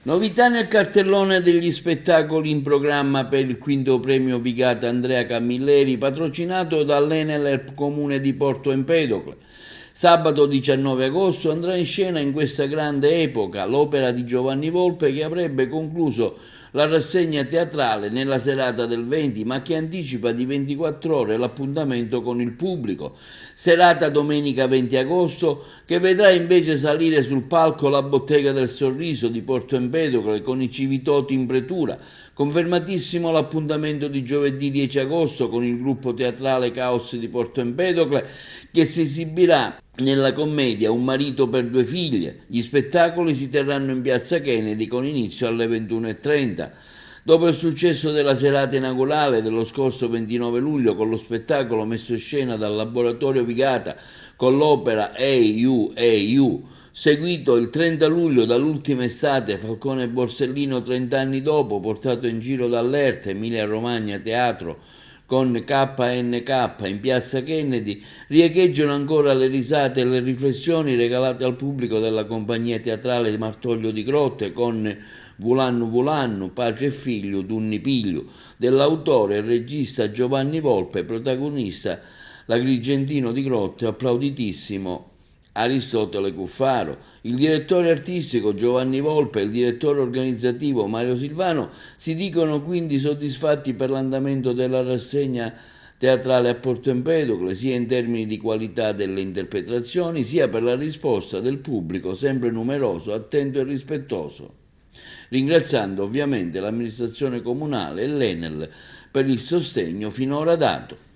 Novità nel cartellone degli spettacoli in programma per il quinto premio Vigata Andrea Camilleri, patrocinato dall'Enel Comune di Porto Empedocle. Sabato 19 agosto andrà in scena In questa grande epoca, l'opera di Giovanni Volpe che avrebbe concluso la rassegna teatrale nella serata del 20, ma che anticipa di 24 ore l'appuntamento con il pubblico. Serata domenica 20 agosto che vedrà invece salire sul palco la Bottega del Sorriso di Porto Empedocle con i Civitoti in pretura. Confermatissimo l'appuntamento di giovedì 10 agosto con il gruppo teatrale Caos di Porto Empedocle che si esibirà nella commedia Un marito per due figlie. Gli spettacoli si terranno in piazza Kennedy con inizio alle 21:30. Dopo il successo della serata inaugurale dello scorso 29 luglio con lo spettacolo messo in scena dal Laboratorio Vigata con l'opera Hey You, seguito il 30 luglio dall'ultima estate Falcone e Borsellino 30 anni dopo, portato in giro dall'ERT Emilia Romagna Teatro con KNK in piazza Kennedy, riecheggiano ancora le risate e le riflessioni regalate al pubblico dalla compagnia teatrale Martoglio di Grotte con Vulannu, Padre e Figlio, Dunni Piglio, dell'autore e regista Giovanni Volpe, protagonista l'Agrigentino di Grotte, applauditissimo Aristotele Cuffaro. Il direttore artistico Giovanni Volpe e il direttore organizzativo Mario Silvano si dicono quindi soddisfatti per l'andamento della rassegna teatrale a Porto Empedocle, sia in termini di qualità delle interpretazioni, sia per la risposta del pubblico, sempre numeroso, attento e rispettoso. Ringraziando ovviamente l'amministrazione comunale e l'Enel per il sostegno finora dato.